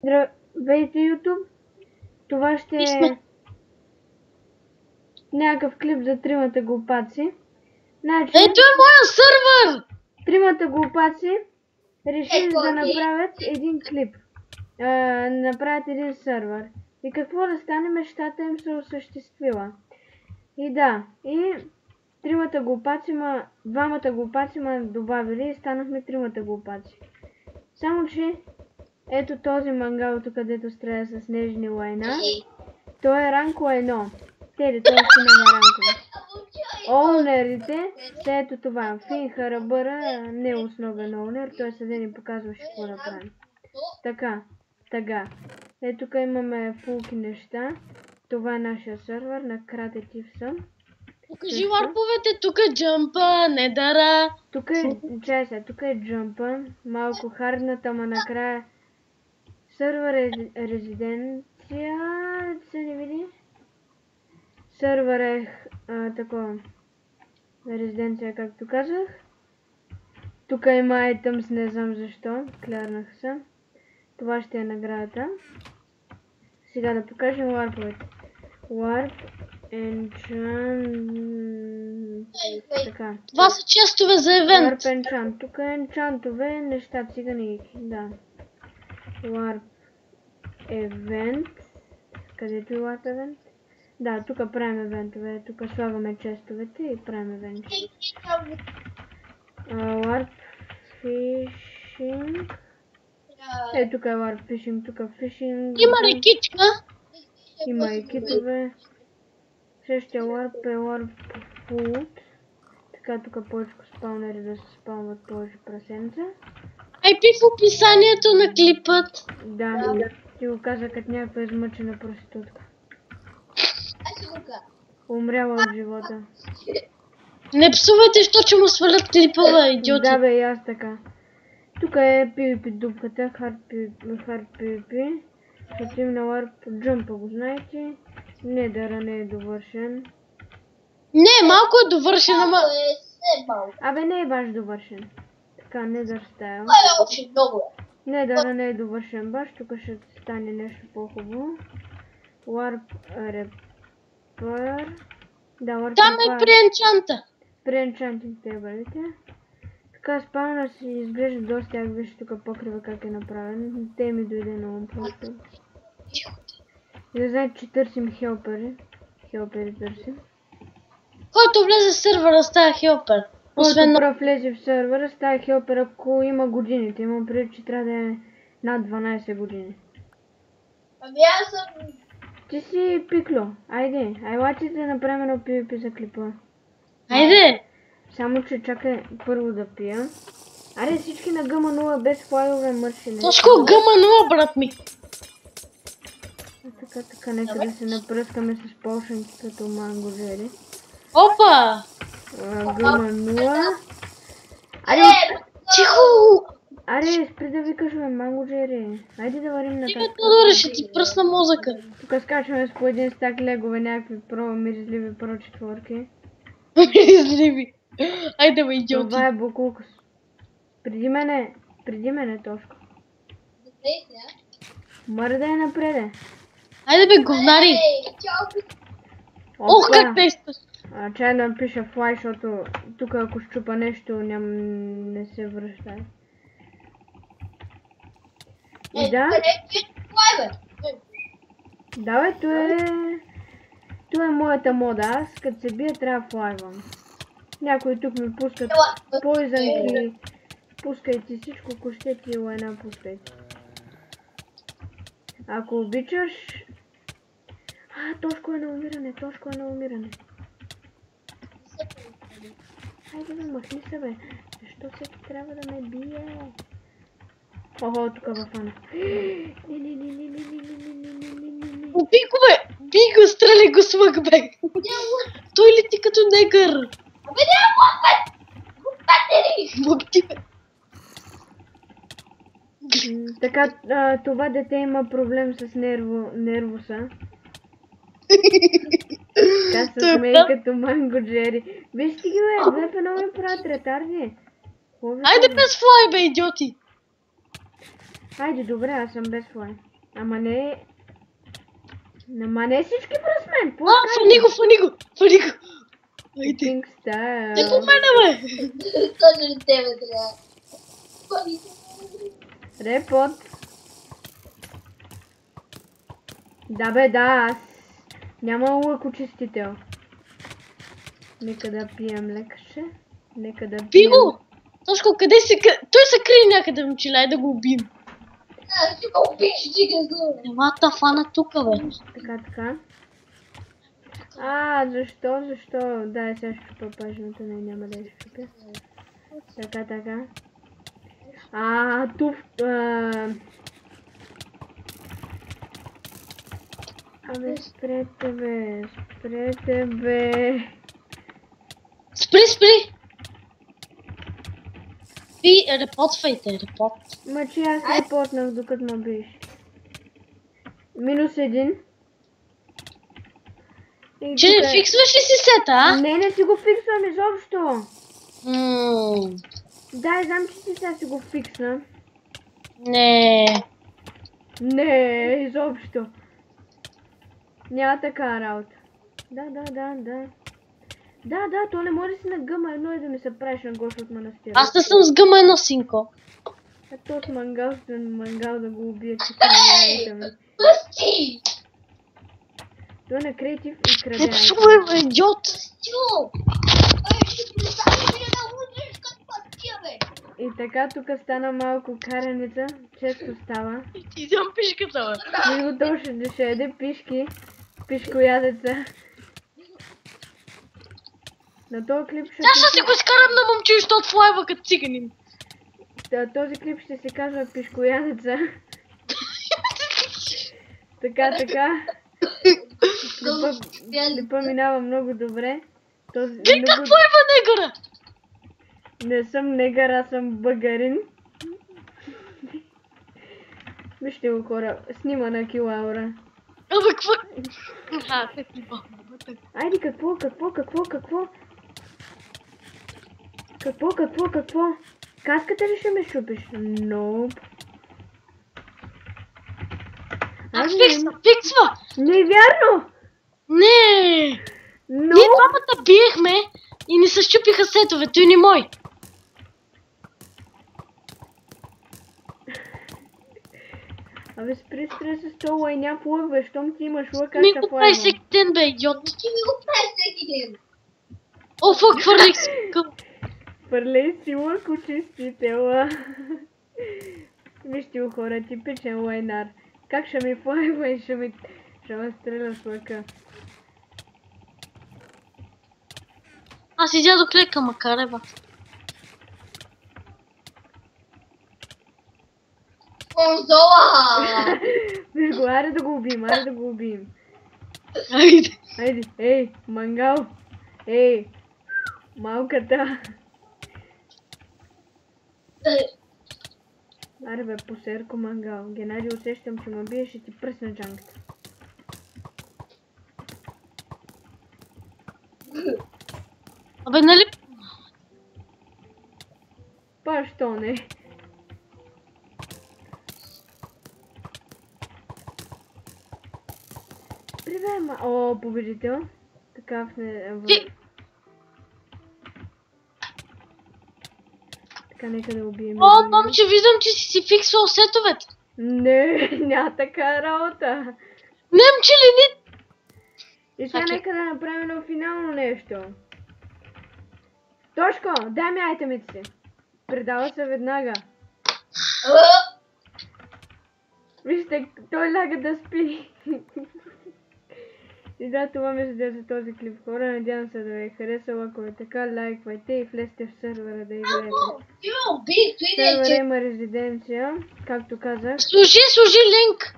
Здравейте, YouTube! Това ще е някакъв клип за тримата глупаци. Значи, Ето е моя сървър! тримата глупаци решили да направят един клип. Направят един сървър. И какво да стане, мечтата им се осъществила. И да, и двамата глупаци ме добавили и станахме тримата глупаци. Само че, ето този мангал тук, където стреля с нежни лайна. Той е ранко 1. Той си няма ранкове. Олнерите са ето това. Фин Харабъра не е основен олнер. Той седи ни показваше какво да прави. Така. Ето тук имаме фулки неща. Това е нашия сървър. На кратетив съм. Покажи варповете, тук е джампа, недара. Тук е джампа. Малко хардната, ама накрая сървър е резиденция. Се не види? Сървър е такова резиденция, както казах. Тук има items, не знам защо. Клярнах се. Това ще е наградата. Сега да покажем варповете. Warp, enchant... Така. Това са честове за евент. Warp, enchant. Тук е енчантове, неща, циганики. Да. Warp, event. Където е Warp, event? Да, тук правим евентове. Тук слагаме честовете и правим евенти. Warp, fishing. Тук е Warp, fishing. Тук fishing. Има рекичка. Има и китове. Следващия Warp е Warp food. Така, тук повече спаунери да се спаунват повече прасенца. IP в описанието на клипът. Да, ти го каза като някаква измъчена проститутка. Умряла от живота. Не псувайте, що че му свалят клипова, идиоти. Да бе, и аз така. Тук е PvP дупката, Hard PvP. Хотим на Warp Jump, го знаете. Недъра не е довършен. Не, малко е довършен, ама... Абе, не е баш довършен. Така, Nether Style. Недъра не е довършен баш, тук ще стане нещо по-хубаво. Warp Repair. Да, Warp Там е при енчанта. При енчантинг тейбълите. Така, спавна си изглежда доста, як виж тук покрива как е направен. Те ми дойде на ум просто. И да знаете, че търсим хелпери. Хелпери търсим. Който влезе в сървъра става хелпер. Който прав влезе в сървъра става хелпер, ако има годините. Имам преди, че трябва да е над 12 години. Ами аз съм... Ти си пикло. Айде, лачите да направим едно PvP за клипа. Айде! Само че чакай първо да пия. Аре, всички на гъма 0 без флайове мършене. Точко гъма 0, брат ми. Така, нека да се напръскаме с полшенки като мангожери. Опа! Гъма 0. Аре, тихо! Аре, спри да викаш ме, мангожери. Айде да варим на така. Тодоре, ще ти пръсна мозъка. Тук скачваме с по един стак легове, някакви миризливи четворки. Миризливи. Айде бе, идиоти. Това е буклукс. Преди мене Тошко. Мърда е напреде. Айде бе, говнари. Ох, как действаш. Чай да напиша флай, защото тук ако щупа нещо не се връща. И да. Да бе, това е моята мода. Аз като се бия трябва да флайвам. Някои тук ми пускат поизънки. Пускайте всичко, ако ще ти лайна пускайте. Ако обичаш... Тошко е на умиране. Хайде бе, махни се бе. Защо всеки трябва да ме бие? Охо, тук във фана. Не. Убий го бе! Бий го, стреляй го с лък бе! Той лети като негър! Абе не, лък ти бе! Така, това дете има проблем с нервуса. Така се смее като Манго Джери. Вижте ги бе, две пенови правят ретарди. Айде без флай бе, идиоти! Айде, добре, аз съм без флай. Ама не... Ама не всички през мен. Фани го! Айде. Pink style. Те по мене, бе! Точно ли тебе трябва? Репот. Да бе, да, аз няма лъкочистител. Нека да пием лекше. Нека да Би пием. го! Тошко, къде се... Той се крие някъде, момчиля, да го убием. Ти го убиш, ти го знам. Елата фана тука, бе. Така. Защо? Да, сега ще чупа пажната, не, няма да я чупя. Така. Тук... Абе, спрете, бе. Спри! Ви репотвайте. Ма че аз репортнах докато ме биш. -1. Че не фиксваш ли си сета, а? Не си го фиксвам изобщо. Да, знам, че ти сега си го фиксна. Не, изобщо. Няма така работа. Да, то не може да си на гъма едно и да ми се правиш на Гош от манастира. Аз не съм с гъма едно, синко. Ето с мангал да го убие, че Пусти! той на креатив и краде. Не псувай, бе, идиот! Чу! Ще представи ми да удриш като пътя, бе! И така тук стана малко караница, често става. Ти взем пишката, бе. Него точно ще яде пишкоядеца. На този клип ще... Сега ще си го изкарам на момчето от лайва като циганин. Този клип ще се казва пишкоядеца. Така. Клипа минава много добре. Какво има негъра? Не съм негър, аз съм бъгарин. Вижте го, хора, снима на Килаура. Абе, какво? Айде, какво? Каската ли ще ме шупиш? Nope. Фиксва! Не е вярно! Не! Но... Ние двамата биехме и ни се щупиха сетовете, и не мой. Абе, спри с това лайня в лък, бе, щом ти имаш лък, аз Ми ще го прави поемам. всеки ден, бе, идиот. Ти ми го прави всеки ден. О, фак, хвърлих си. Фърлей си лък очиститела. Вижте го, хора, типичен лайнар. Как ще ми флайва и ще ме стреля с лъка. Аз изядох лека, макар ева. Конзола! Айде да го убием. Айде. Ей, мангал. Ей, малката. Аре бе, посерко мангал. Геннади, усещам, че ме биеш и ти пръсна джанката. Абе, нали? Що не? Привет, О, победител. Такъв не... Така, нека да убием. О, момче, виждам, че си фиксвал сетовете. Не, няма така работа. Не, момче, не. И сега нека да направим едно финално нещо. Тошко, дай ми айтемите си. Предава се веднага. Вижте, той ляга да спи. И да, това ми за този клип, хора. Надявам се да ви е харесало. Ако е така, лайквайте и влезте в сервера да играете. Сервера има резиденция, както казах. Служи линк.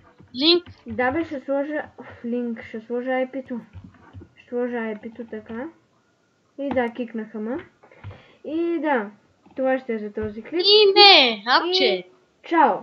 Да бе, ще сложа линк, ще сложа IP-то. Ще сложа IP-то така. И да, кикнаха ма. И да, това ще е за този клип. И не, апче. Чао!